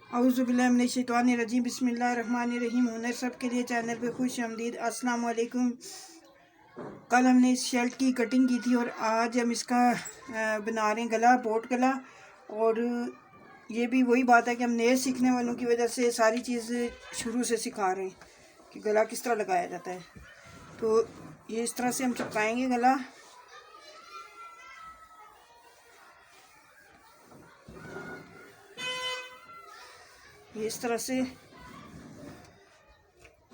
औज़ुबिल्लाहिमिनश्शैतानिर्रजीम बिस्मिल्लाहिर्रहमानिर्रहीम। हुनर सब के लिए चैनल पे खुश आमदीद। अस्सलाम वालेकुम। कल हमने इस शर्ट की कटिंग की थी और आज हम इसका बना रहे हैं गला, बोट गला। और ये भी वही बात है कि हम नए सीखने वालों की वजह से सारी चीज़ शुरू से सिखा रहे हैं कि गला किस तरह लगाया जाता है। तो ये इस तरह से हम चिपकाएंगे गला। ये इस तरह से।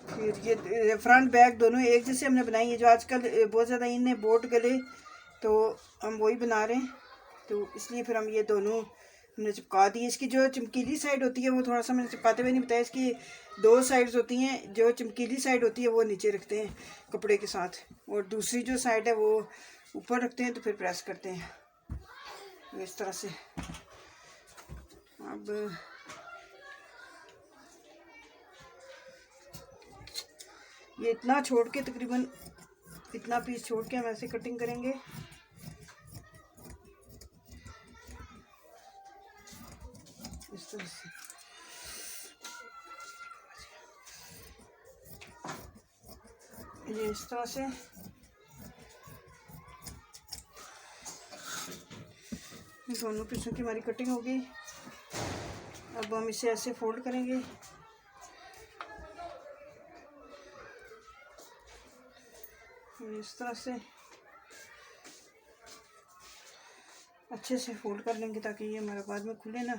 फिर ये फ्रंट बैक दोनों एक जैसे हमने बनाई है। जो आजकल बहुत ज़्यादा इन है बोट गले, तो हम वही बना रहे हैं। तो इसलिए फिर हम ये दोनों हमने चिपका दी। इसकी जो चमकीली साइड होती है वो थोड़ा सा मैंने चिपकाते हुए नहीं बताया। इसकी दो साइड्स होती हैं। जो चमकीली साइड होती है वो नीचे रखते हैं कपड़े के साथ, और दूसरी जो साइड है वो ऊपर रखते हैं। तो फिर प्रेस करते हैं इस तरह से। अब ये इतना छोड़ के, तकरीबन इतना पीस छोड़ के हम ऐसे कटिंग करेंगे। इस तरह से ये इस तरह से दोनों पीसों की हमारी कटिंग हो गई। अब हम इसे ऐसे फोल्ड करेंगे। इस तरह से अच्छे से फोल्ड कर लेंगे ताकि ये हमारा बाद में खुले ना।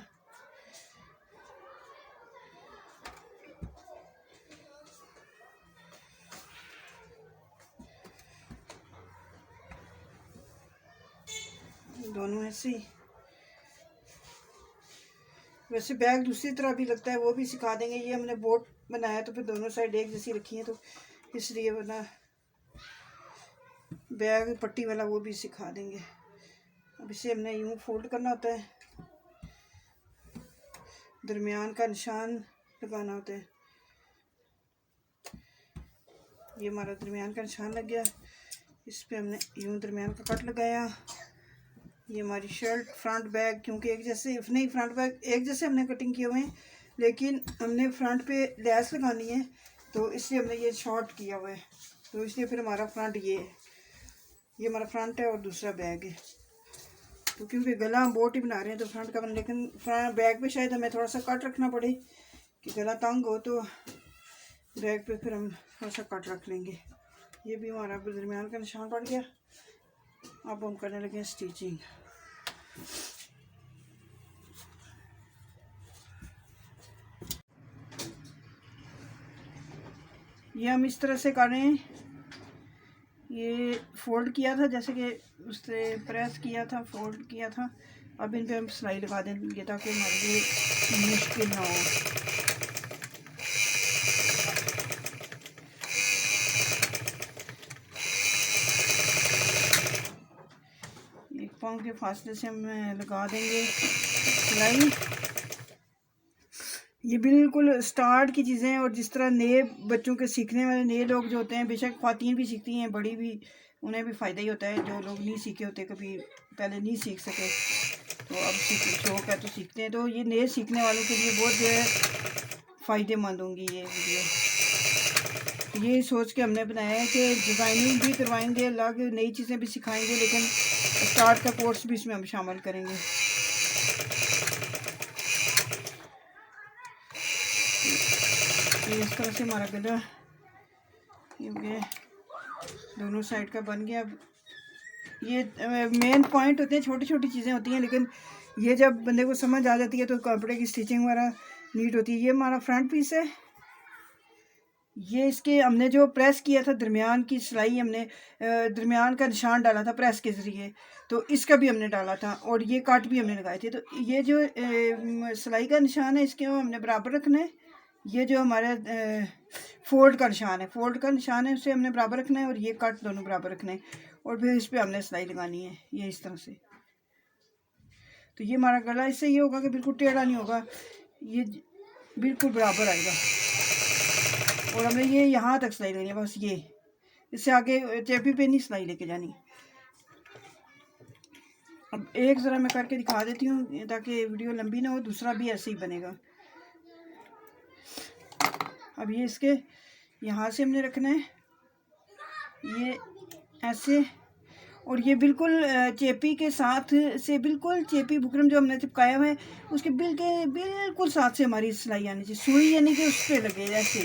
दोनों ऐसे ही। वैसे बैग दूसरी तरह भी लगता है, वो भी सिखा देंगे। ये हमने बोट बनाया तो फिर दोनों साइड एक जैसी रखी है, तो इसलिए वरना बैग पट्टी वाला वो भी सिखा देंगे। अब इसे हमने यूँ फोल्ड करना होता है, दरमियान का निशान लगाना होता है। ये हमारा दरमियान का निशान लग गया। इस पे हमने यूँ दरमियान का कट लगाया। ये हमारी शर्ट फ्रंट बैक, क्योंकि एक जैसे नहीं, फ्रंट बैक एक जैसे हमने कटिंग किए हुए हैं, लेकिन हमने फ्रंट पे लेस लगानी है तो इसलिए हमने ये शॉर्ट किया हुआ है। तो इसलिए फिर हमारा फ्रंट ये है। ये हमारा फ्रंट है और दूसरा बैक है। तो क्योंकि गला हम बोट ही बना रहे हैं तो फ्रंट का बना, लेकिन फ्रंट बैक पे शायद हमें थोड़ा सा कट रखना पड़े कि गला तंग हो, तो बैक पे फिर हम थोड़ा सा कट रख लेंगे। ये भी हमारा दरमियान का निशान पड़ गया। अब हम करने लगे स्टिचिंग। ये हम इस तरह से कर रहे हैं। ये फोल्ड किया था, जैसे कि उससे प्रेस किया था, फोल्ड किया था। अब इन पे हम सिलाई लगा देंगे ताकि हमारे लिए मुश्किल ना हो। एक पाँव के फासले से हम लगा देंगे सिलाई। ये बिल्कुल स्टार्ट की चीज़ें हैं, और जिस तरह नए बच्चों के सीखने वाले नए लोग जो होते हैं, बेशक ख़वातीन भी सीखती हैं, बड़ी भी, उन्हें भी फ़ायदा ही होता है। जो लोग नहीं सीखे होते, कभी पहले नहीं सीख सके, तो अब शौक है तो सीखते हैं। तो ये नए सीखने वालों के लिए बहुत जो है फ़ायदेमंद होंगी ये वीडियो। ये सोच के हमने बनाया है कि डिज़ाइनिंग भी करवाएंगे, अलग नई चीज़ें भी सिखाएंगे, लेकिन स्टार्ट का कोर्स भी इसमें हम शामिल करेंगे। इस तरह से हमारा गला ये दोनों साइड का बन गया। ये मेन पॉइंट होते हैं, छोटी छोटी चीज़ें होती हैं, लेकिन ये जब बंदे को समझ आ जाती है तो कपड़े की स्टिचिंग वगैरह नीट होती है। ये हमारा फ्रंट पीस है। ये इसके हमने जो प्रेस किया था, दरमियान की सिलाई हमने दरमियान का निशान डाला था प्रेस के ज़रिए, तो इसका भी हमने डाला था, और ये काट भी हमने लगाए थे। तो ये जो सिलाई का निशान है, इसके हमने बराबर रखना है। ये जो हमारा फोल्ड का निशान है, फोल्ड का निशान है, उसे हमने बराबर रखना है, और ये कट दोनों बराबर रखना है, और फिर इस पर हमने सिलाई लगानी है। ये इस तरह से। तो ये हमारा गला इससे ये होगा कि बिल्कुल टेढ़ा नहीं होगा, ये बिल्कुल बराबर आएगा। और हमें ये यहाँ तक सिलाई लेनी है, बस ये, इससे आगे चेपी पे नहीं सिलाई लेके जानी। अब एक ज़रा मैं करके दिखा देती हूँ ताकि वीडियो लंबी ना हो, दूसरा भी ऐसे ही बनेगा। अब ये इसके यहाँ से हमने रखना है, ये ऐसे, और ये बिल्कुल चेपी के साथ से, बिल्कुल चेपी बुकरम जो हमने चिपकाया हुआ है उसके बिल्कुल साथ से हमारी सिलाई आनी चाहिए, सुई यानी कि उस पर लगे ऐसे,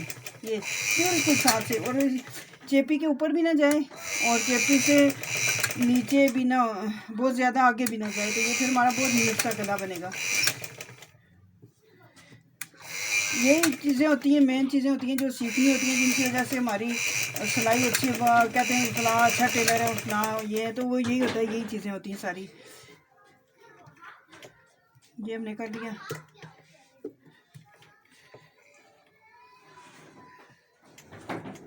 ये बिल्कुल साथ से, और चेपी के ऊपर भी ना जाए और चेपी से नीचे भी ना, बहुत ज़्यादा आगे भी ना जाए, तो ये फिर हमारा बहुत नीट सा गला बनेगा। यही चीज़ें होती हैं, मेन चीज़ें होती हैं जो सीखनी होती हैं, जिनकी वजह से हमारी सिलाई अच्छी, कहते हैं फला अच्छा टेलर है, फला ये है, तो वो यही होता है, यही चीज़ें होती हैं सारी। ये हमने कर लिया।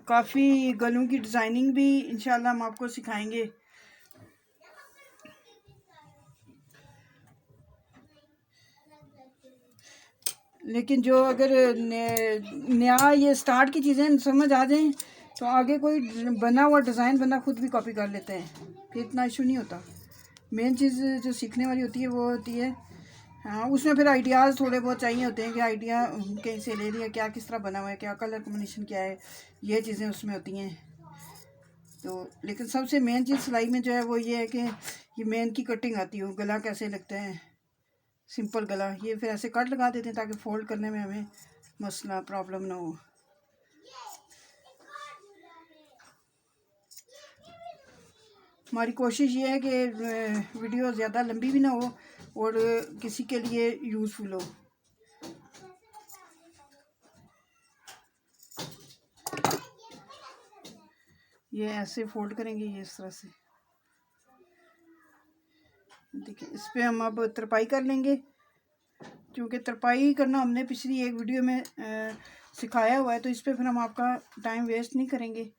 काफ़ी गलों की डिज़ाइनिंग भी इंशाल्लाह हम आपको सिखाएंगे। लेकिन जो अगर नया ये स्टार्ट की चीज़ें समझ आ जाएं तो आगे कोई बना हुआ डिज़ाइन बंदा खुद भी कॉपी कर लेते हैं, फिर इतना इशू नहीं होता। मेन चीज़ जो सीखने वाली होती है वो होती है, हाँ, उसमें फिर आइडियाज़ थोड़े बहुत चाहिए होते हैं कि आइडिया कहीं से ले लिया, क्या किस तरह बना हुआ है, क्या कलर कॉम्बिनेशन क्या है, ये चीज़ें उसमें होती हैं। तो लेकिन सबसे मेन चीज़ सिलाई में जो है वो ये है कि ये मेन की कटिंग आती हो, गला कैसे लगता है, सिंपल गला, ये फिर ऐसे कट लगा देते हैं ताकि फोल्ड करने में हमें मसला प्रॉब्लम ना हो। हमारी कोशिश ये है कि वीडियो ज़्यादा लंबी भी ना हो और किसी के लिए यूज़फुल हो। ये ऐसे फोल्ड करेंगे, ये इस तरह से, देखिए इस पर हम अब तरपाई कर लेंगे, क्योंकि तरपाई करना हमने पिछली एक वीडियो में सिखाया हुआ है, तो इस पर फिर हम आपका टाइम वेस्ट नहीं करेंगे।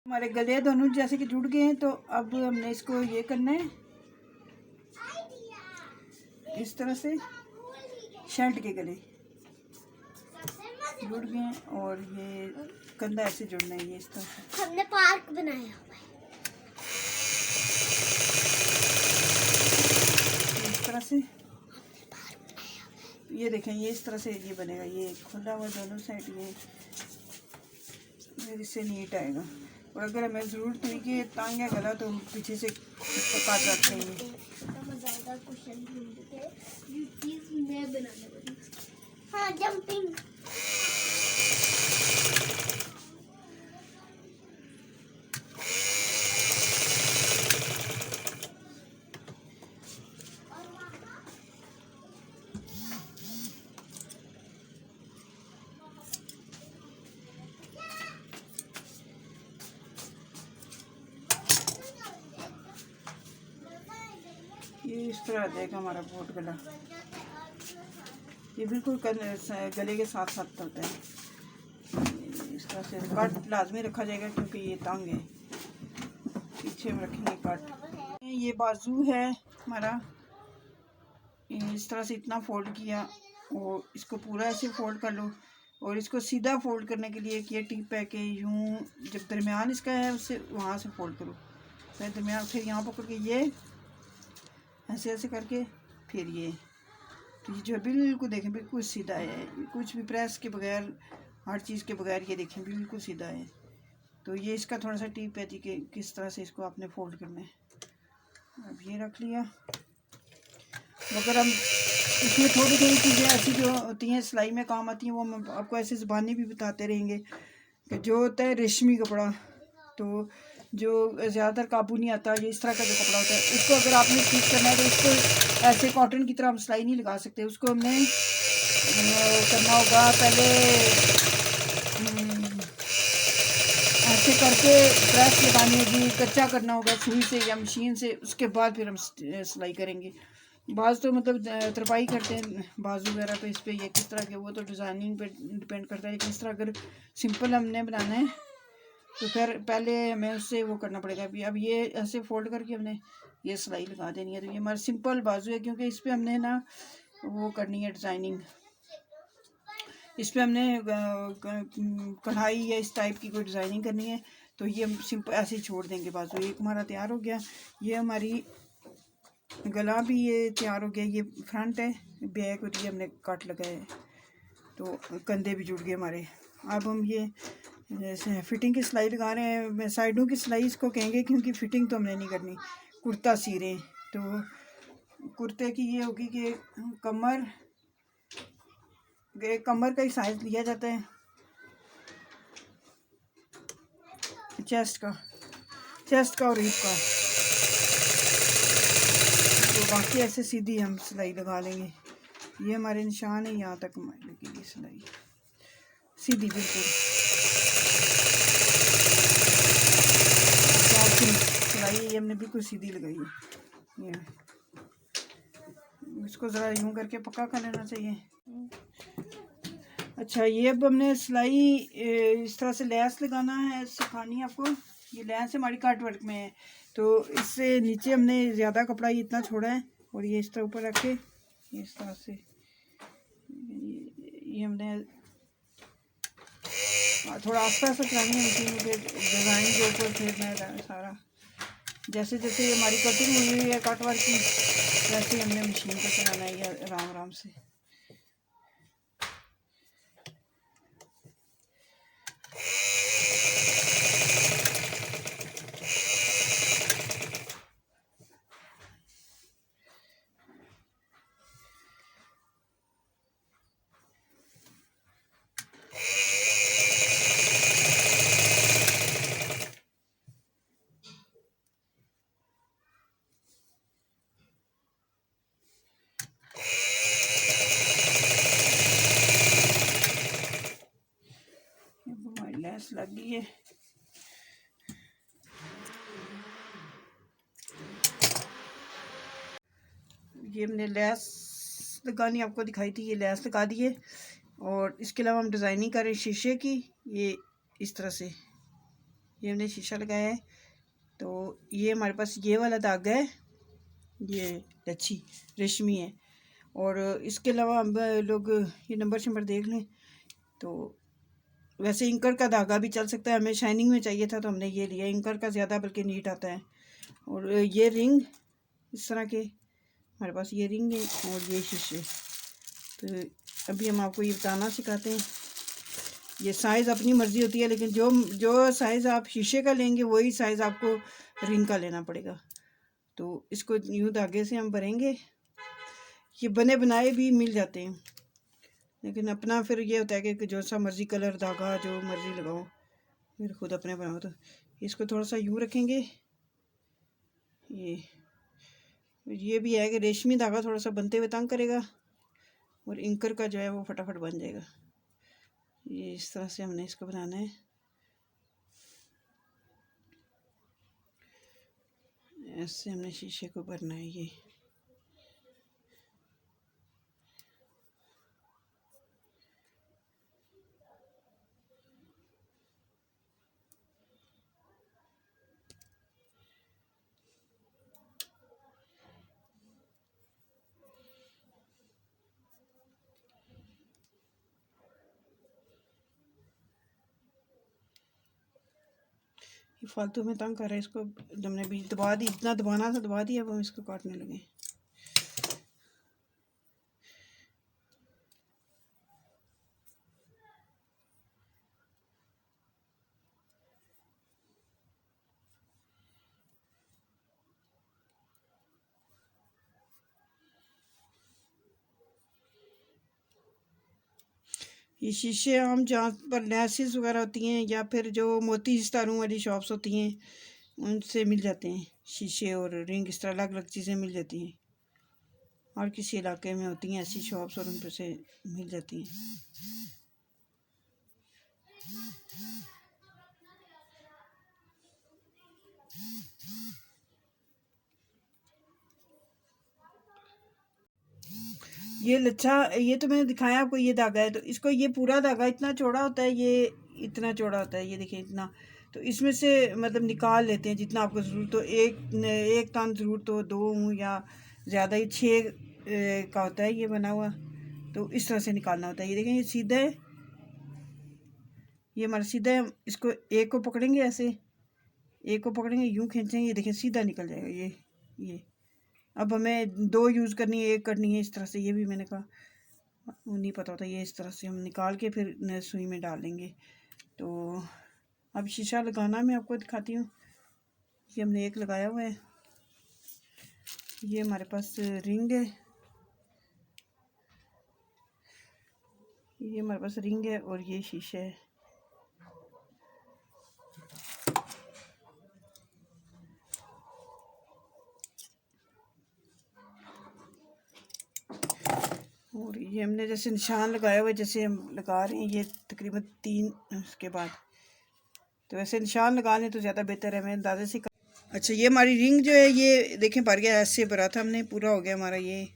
हमारे गले दोनों जैसे कि जुड़ गए हैं, तो अब हमने इसको ये करना है इस तरह से, शर्ट के गले जुड़ गए हैं और ये कंधा ऐसे जुड़ना है, ये इस तरह से हमने पार्क बनाया हुआ है इस तरह से। ये देखें, ये इस तरह से ये बनेगा, ये खुला हुआ दोनों साइड, ये फिर इससे नीट आएगा। और अगर हमें ज़रूरत हुई कि तंग है गला तो हम पीछे से काट रखते हैं। हाँ, जंपिंग। ये इस तरह देगा हमारा बोट गला, ये बिल्कुल गले के साथ साथ होता है। इस तरह से कट लाजमी रखा जाएगा क्योंकि ये तंग है, पीछे में रखेंगे कट। ये बाजू है हमारा, इस तरह से इतना फोल्ड किया और इसको पूरा ऐसे फोल्ड कर लो, और इसको सीधा फोल्ड करने के लिए एक ये टिप है कि यूँ जब दरमियान इसका है उससे वहाँ से फोल्ड करो, फिर दरमियान, फिर यहाँ पकड़ के ये ऐसे ऐसे करके फिर ये, तो ये जो बिल्कुल देखें बिल्कुल सीधा है, कुछ भी प्रेस के बगैर, हर चीज़ के बगैर ये देखें बिल्कुल सीधा है। तो ये इसका थोड़ा सा टिप है जी कि किस तरह से इसको आपने फोल्ड करना है। अब ये रख लिया, मगर हम इसमें थोड़ी थोड़ी चीज़ें ऐसी जो होती हैं सिलाई में काम आती हैं वो हम आपको ऐसे ज़बानी भी बताते रहेंगे कि जो होता है रेशमी कपड़ा, तो जो ज़्यादातर काबू नहीं आता, ये इस तरह का जो कपड़ा होता है, उसको अगर आपने ठीक करना है तो उसको ऐसे कॉटन की तरह हम सिलाई नहीं लगा सकते, उसको हमने करना होगा पहले ऐसे करके प्रेस लगानी होगी, कच्चा करना होगा सुई से या मशीन से, उसके बाद फिर हम सिलाई करेंगे। बाज़ तो मतलब तरपाई करते हैं बाजू वगैरह पे, इस पर ये किस तरह के, वो तो डिज़ाइनिंग पे डिपेंड करता है, लेकिन इस तरह अगर सिंपल हमने बनाना है तो फिर पहले हमें उससे वो करना पड़ेगा। अब ये ऐसे फोल्ड करके हमने ये सिलाई लगा देनी है, तो ये हमारा सिंपल बाजू है, क्योंकि इस पर हमने ना वो करनी है डिज़ाइनिंग, इस पर हमने कढ़ाई या इस टाइप की कोई डिज़ाइनिंग करनी है, तो ये हम सिंपल ऐसे ही छोड़ देंगे बाजू। एक हमारा तैयार हो गया, ये हमारी गला भी ये तैयार हो गया। ये फ्रंट है, बैक और ये हमने कट लगाया है, तो कंधे भी जुड़ गए हमारे। अब हम ये जैसे फिटिंग की सिलाई लगा रहे हैं। साइडों की सिलाई इसको कहेंगे, क्योंकि फिटिंग तो हमने नहीं करनी, कुर्ता सी रहे हैं। तो कुर्ते की ये होगी कि कमर का ही साइज लिया जाता है, चेस्ट का और हिप का। तो बाकी ऐसे सीधी हम सिलाई लगा लेंगे। ये हमारे निशान है, यहाँ तक हमारी लगेगी सिलाई सीधी बिल्कुल। सिलाई ये हमने बिल्कुल सीधी लगाई है। ये इसको ज़रा यूँ करके पक्का कर लेना चाहिए। अच्छा, ये अब हमने सिलाई इस तरह से लैस लगाना है, सिखानी है आपको। ये लैस हमारी कट वर्क में है, तो इससे नीचे हमने ज़्यादा कपड़ा ये इतना छोड़ा है, और ये इस तरह ऊपर रख के इस तरह से ये हमने थोड़ा आस्ते आस्ते चलानी है मशीन के डिज़ाइन के ऊपर फेरना है सारा। जैसे जैसे ये हमारी कटिंग हुई है कट वर्क की, वैसे ही हमने मशीन को चलाना है ये आराम आराम से। हमारी लैस लग गई है। ये हमने लैस लगानी आपको दिखाई थी, ये लैस लगा दी है। और इसके अलावा हम डिज़ाइनिंग करें शीशे की। ये इस तरह से ये हमने शीशा लगाया है। तो ये हमारे पास ये वाला धागा है, ये लच्छी रेशमी है। और इसके अलावा हम लोग ये नंबर देख लें, तो वैसे इंकर का धागा भी चल सकता है। हमें शाइनिंग में चाहिए था तो हमने ये लिया, इंकर का ज़्यादा बल्कि नीट आता है। और ये रिंग इस तरह के हमारे पास ये रिंग है, और ये शीशे। तो अभी हम आपको ये बताना सिखाते हैं। ये साइज़ अपनी मर्ज़ी होती है, लेकिन जो साइज़ आप शीशे का लेंगे वही साइज़ आपको रिंग का लेना पड़ेगा। तो इसको यूँ धागे से हम भरेंगे। ये बने बनाए भी मिल जाते हैं, लेकिन अपना फिर ये होता है कि जो सा मर्ज़ी कलर धागा जो मर्ज़ी लगाओ, फिर खुद अपने बनाओ। तो इसको थोड़ा सा यूँ रखेंगे। ये भी है कि रेशमी धागा थोड़ा सा बनते हुए तंग करेगा, और इंकर का जो है वो फटाफट बन जाएगा। ये इस तरह से हमने इसको बनाना है। ऐसे हमने शीशे को भरना है। ये फालतू में तंग कर रहा है, इसको हमने भी दबा दी, जितना दबाना था दबा दिया। अब हम इसको काटने लगे। ये शीशे आम जहाँ पर लेसिस वगैरह होती हैं, या फिर जो मोती सितारों वाली शॉप्स होती हैं, उनसे मिल जाते हैं शीशे और रिंग। इस तरह अलग अलग चीज़ें मिल जाती हैं, और किसी इलाके में होती हैं ऐसी शॉप्स, और उन पर से मिल जाती हैं। ये लच्छा, ये तो मैंने दिखाया आपको, ये धागा है। तो इसको ये पूरा धागा इतना चौड़ा होता है, ये इतना चौड़ा होता है, ये देखिए इतना। तो इसमें से मतलब निकाल लेते हैं जितना आपको ज़रूरत हो। एक तान ज़रूरत हो, दो हूँ या ज़्यादा ही, 6 का होता है ये बना हुआ। तो इस तरह से निकालना होता है। ये देखें, ये सीधा है, ये हमारा सीधा है। इसको एक को पकड़ेंगे, ऐसे एक को पकड़ेंगे, यूँ खींचेंगे, ये देखें सीधा निकल जाएगा। ये अब हमें 2 यूज़ करनी है, 1 करनी है, इस तरह से। ये भी मैंने कहा वो नहीं पता होता। ये इस तरह से हम निकाल के फिर सुई में डाल देंगे। तो अब शीशा लगाना मैं आपको दिखाती हूँ। ये हमने एक लगाया हुआ है। ये हमारे पास रिंग है, ये हमारे पास रिंग है और ये शीशा है। और ये हमने जैसे निशान लगाया हुआ है, जैसे हम लगा रहे हैं ये तकरीबन 3 उसके बाद, तो वैसे निशान लगा लें तो ज़्यादा बेहतर है। मैं अंदाजे से अच्छा, ये हमारी रिंग जो है ये देखें भर गया। ऐसे भरा था हमने, पूरा हो गया हमारा। ये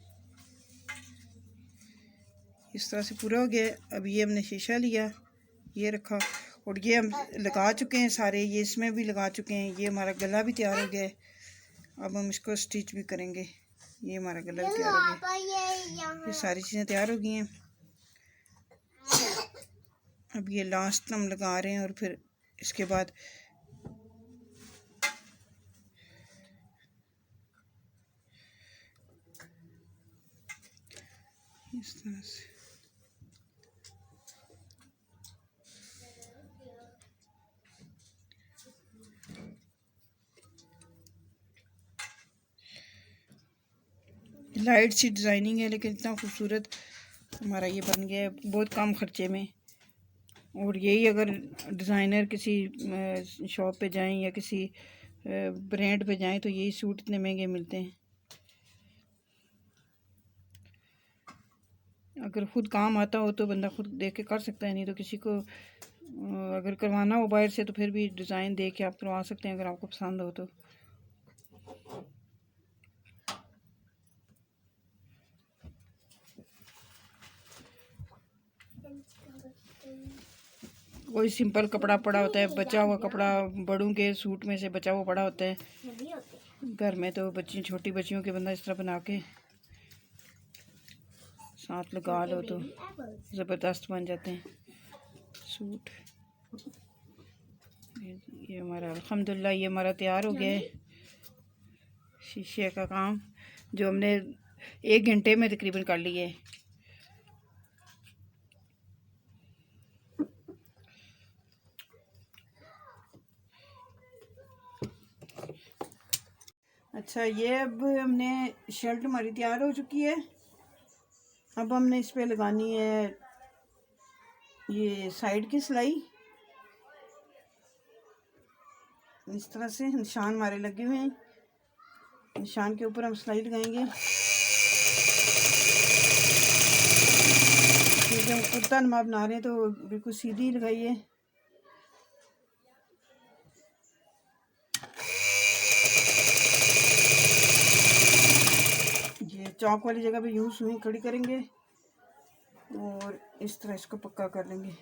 इस तरह से पूरा हो गया। अब ये हमने शीशा लिया, ये रखा और ये हम लगा चुके हैं सारे। ये इसमें भी लगा चुके हैं। ये हमारा गला भी तैयार हो गया है। अब हम इसको स्टिच भी करेंगे। ये हमारा गला भी तैयार हो गया। ये सारी चीज़ें तैयार हो गई हैं। अब ये लास्ट हम लगा रहे हैं और फिर इसके बाद इस तरह से लाइट सी डिज़ाइनिंग है, लेकिन इतना खूबसूरत हमारा ये बन गया है बहुत कम खर्चे में। और यही अगर डिज़ाइनर किसी शॉप पे जाएं या किसी ब्रांड पे जाएं तो यही सूट इतने महंगे मिलते हैं। अगर ख़ुद काम आता हो तो बंदा खुद देख के कर सकता है, नहीं तो किसी को अगर करवाना हो बाहर से तो फिर भी डिज़ाइन देख के आप करवा सकते हैं अगर आपको पसंद हो तो। कोई सिंपल कपड़ा पड़ा होता है, बचा हुआ कपड़ा, बड़ों के सूट में से बचा हुआ पड़ा होता है घर में, तो बच्ची छोटी बच्चियों के बंदा इस तरह बना के साथ लगा लो तो ज़बरदस्त बन जाते हैं सूट। ये हमारा अल्हम्दुलिल्लाह ये हमारा तैयार हो गया है शीशे का काम, जो हमने 1 घंटे में तकरीबन कर लिया है। अच्छा, ये अब हमने शर्ट हमारी तैयार हो चुकी है। अब हमने इस पे लगानी है ये साइड की सिलाई। इस तरह से निशान हमारे लगे हुए हैं, निशान के ऊपर हम सिलाई लगाएंगे। क्योंकि हम कुर्ता नमा बना रहे हैं तो बिल्कुल सीधी लगाइए। ये चौक वाली जगह पे यूं सुई खड़ी करेंगे और इस तरह इसको पक्का कर लेंगे,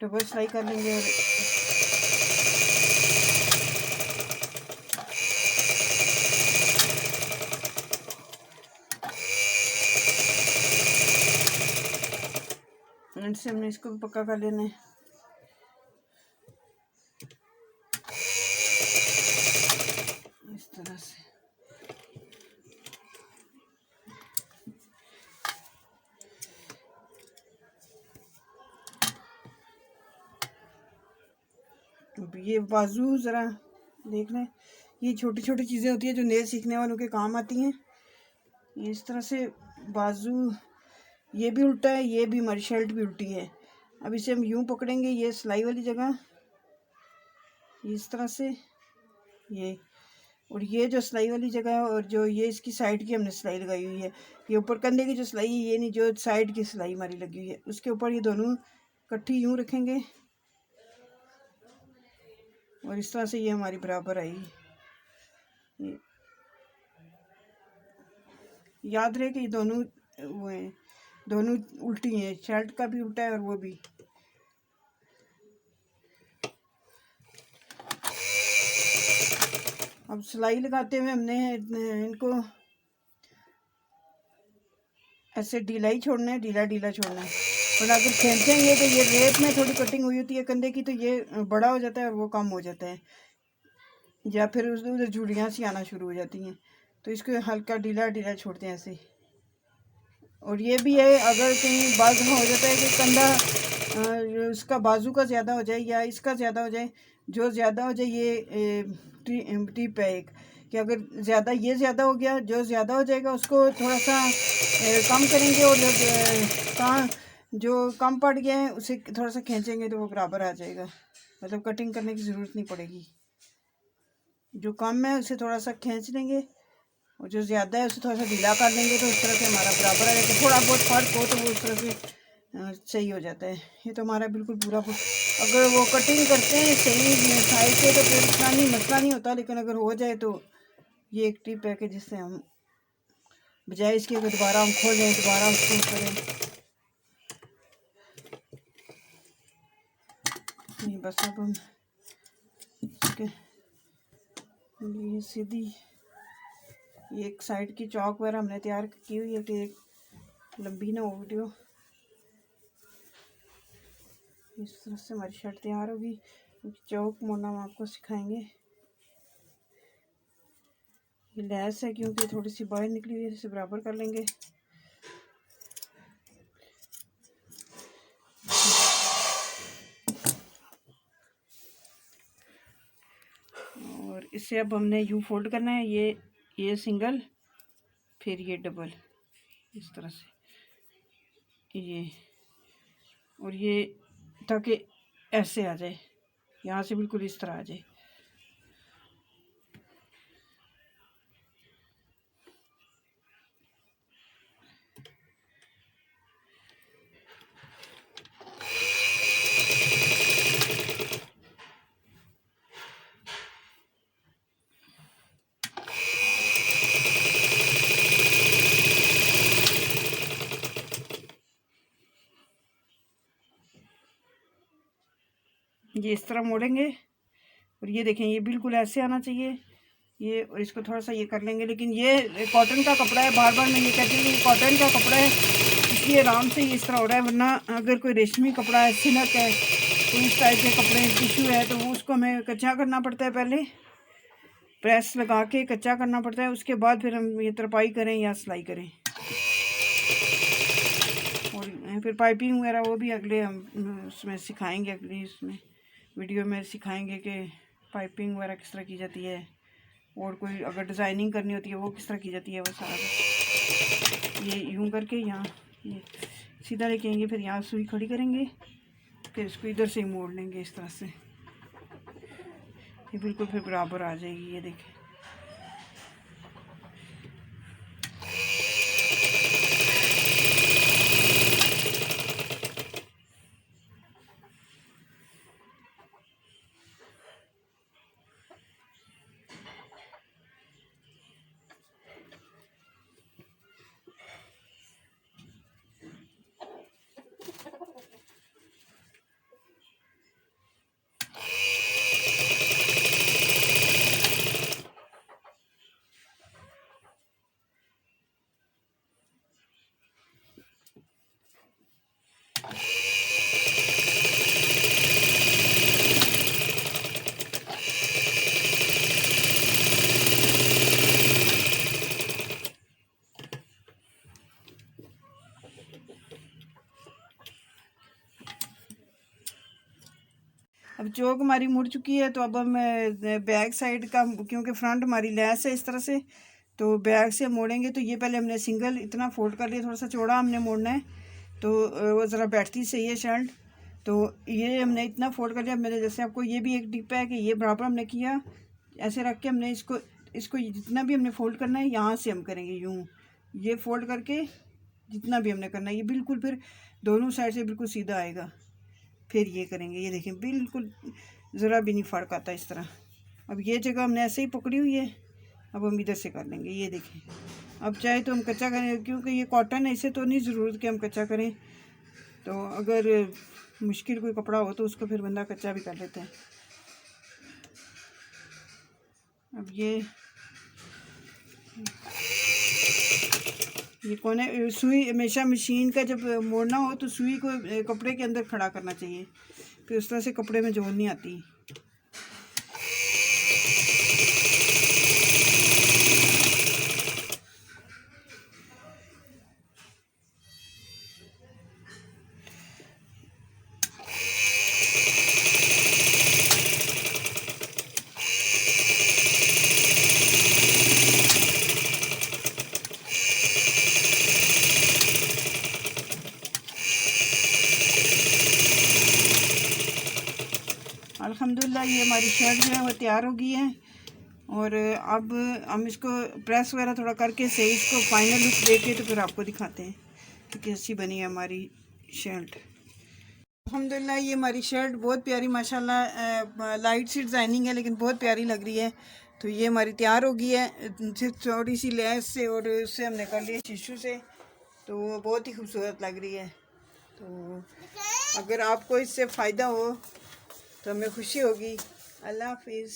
डबल सिलाई कर लेंगे। और एंड से हमने इसको भी पक्का कर लेना है। इस तरह से अब ये बाजू ज़रा देख लें। ये छोटी छोटी चीज़ें होती हैं जो नेल सीखने वालों के काम आती हैं। इस तरह से बाजू ये भी उल्टा है, ये भी हमारी शर्ट भी उल्टी है। अब इसे हम यूं पकड़ेंगे, ये सिलाई वाली जगह इस तरह से ये, और ये जो सिलाई वाली जगह है और जो ये इसकी साइड की हमने सिलाई लगाई हुई है, ये ऊपर कंधे की जो सिलाई है, ये नहीं, जो साइड की सिलाई हमारी लगी हुई है उसके ऊपर ये दोनों इकट्ठी यूं रखेंगे और इस तरह से ये हमारी बराबर आएगी। याद रहे कि ये दोनों वो हैं, दोनों उल्टी हैं, शर्ट का भी उल्टा है और वो भी। अब सिलाई लगाते हुए हमने इनको ऐसे ढीला ही छोड़ना है, ढीला ढीला छोड़ना है। और अगर खींचेंगे तो ये रेत में थोड़ी कटिंग हुई होती है कंधे की, तो ये बड़ा हो जाता है और वो कम हो जाता है। या फिर उधर झुर्रियाँ सी आना शुरू हो जाती हैं, तो इसको हल्का ढीला ढीला छोड़ते हैं ऐसे। और ये भी है, अगर कहीं बाज हो जाता है कि कंधा उसका बाजू का ज़्यादा हो जाए या इसका ज़्यादा हो जाए, जो ज़्यादा हो जाए ये टिप है एक, कि अगर ज़्यादा ये ज़्यादा हो गया, जो ज़्यादा हो जाएगा उसको थोड़ा सा कम करेंगे, और कहाँ जो कम पड़ गया है उसे थोड़ा सा खींचेंगे तो वो बराबर आ जाएगा, मतलब कटिंग करने की ज़रूरत नहीं पड़ेगी। जो कम है उसे थोड़ा सा खींच लेंगे, और जो ज़्यादा है उसे थोड़ा सा ढीला कर देंगे, तो उस तरह से हमारा बराबर आ जाता है। थोड़ा बहुत फर्क हो तो वो उस तरह से सही हो जाता है। ये तो हमारा बिल्कुल पूरा अगर वो कटिंग करते हैं सही साइज से तो फिर इतना नहीं मसला नहीं होता, लेकिन अगर हो जाए तो ये एक टिप है कि जिससे हम बजाय इसके अगर दोबारा हम खोल लें, दोबारा उसको करें, नहीं बस अब हम ये सीधी एक साइड की चौक वगैरह हमने तैयार की हुई है कि एक लंबी ना हो वीडियो। इस तरह से हमारी शर्ट तैयार होगी। चौक मोड़ना हम आपको सिखाएंगे। ये लैस है क्योंकि थोड़ी सी बाहर निकली हुई है, इसे बराबर कर लेंगे। और इसे अब हमने यूँ फोल्ड करना है, ये सिंगल, फिर ये डबल, इस तरह से ये, और ये ताकि ऐसे आ जाए, यहाँ से बिल्कुल इस तरह आ जाए। ये इस तरह मोड़ेंगे, और ये देखें ये बिल्कुल ऐसे आना चाहिए ये, और इसको थोड़ा सा ये कर लेंगे। लेकिन ये कॉटन का कपड़ा है, बार बार मैं ये कहती हूँ कि कॉटन का कपड़ा है, इसलिए आराम से ये इस तरह हो रहा है। वरना अगर कोई रेशमी कपड़ा है, सिल्क है, तो इस टाइप के कपड़े टिश्यू है, तो वो उसको हमें कच्चा करना पड़ता है, पहले प्रेस लगा के कच्चा करना पड़ता है, उसके बाद फिर हम ये तरपाई करें या सिलाई करें। और फिर पाइपिंग वगैरह वो भी अगले हम उसमें सिखाएंगे, अगली उसमें वीडियो में सिखाएंगे कि पाइपिंग वगैरह किस तरह की जाती है, और कोई अगर डिज़ाइनिंग करनी होती है वो किस तरह की जाती है, वो सारा। ये यूं करके यहाँ ये सीधा लेके आएंगे, फिर यहाँ सुई खड़ी करेंगे, फिर इसको इधर से मोड़ लेंगे इस तरह से, ये बिल्कुल फिर बराबर आ जाएगी। ये देखें, अब चौक हमारी मुड़ चुकी है, तो अब हम बैक साइड का, क्योंकि फ्रंट हमारी लैस है इस तरह से, तो बैक से मोड़ेंगे। तो ये पहले हमने सिंगल इतना फोल्ड कर लिया, थोड़ा सा चौड़ा हमने मोड़ना है, तो वो ज़रा बैठती सही है शर्ट। तो ये हमने इतना फोल्ड कर लिया। मेरे जैसे आपको ये भी एक टिप है कि ये बराबर हमने किया, ऐसे रख के हमने इसको जितना भी हमने फ़ोल्ड करना है, यहाँ से हम करेंगे यूँ, ये फ़ोल्ड करके जितना भी हमने करना है, ये बिल्कुल फिर दोनों साइड से बिल्कुल सीधा आएगा। फिर ये करेंगे, ये देखें बिल्कुल ज़रा भी नहीं फ़र्क आता इस तरह। अब ये जगह हमने ऐसे ही पकड़ी हुई है, अब हम इधर से कर लेंगे। ये देखें, अब चाहे तो हम कच्चा करें, क्योंकि ये कॉटन है, इसे तो नहीं ज़रूरत कि हम कच्चा करें। तो अगर मुश्किल कोई कपड़ा हो तो उसको फिर बंदा कच्चा भी कर लेता है। अब ये कोने सुई हमेशा मशीन का जब मोड़ना हो तो सुई को कपड़े के अंदर खड़ा करना चाहिए, फिर उस तरह से कपड़े में जोड़ नहीं आती। अल्हम्दुलिल्लाह ये हमारी शर्ट जो है वो तैयार हो गई है। और अब हम इसको प्रेस वगैरह थोड़ा करके सही इसको फाइनल लुक देके तो फिर आपको दिखाते हैं कि कैसी बनी है हमारी शर्ट। अल्हम्दुलिल्लाह ये हमारी शर्ट बहुत प्यारी माशाल्लाह लाइट सी डिज़ाइनिंग है लेकिन बहुत प्यारी लग रही है। तो ये हमारी तैयार हो गई है सिर्फ थोड़ी सी लेस से और उससे हमने कर लिया टिश्यू से, तो वो बहुत ही खूबसूरत लग रही है। तो अगर आपको इससे फ़ायदा हो तो हमें खुशी होगी। अल्लाह हाफिज़।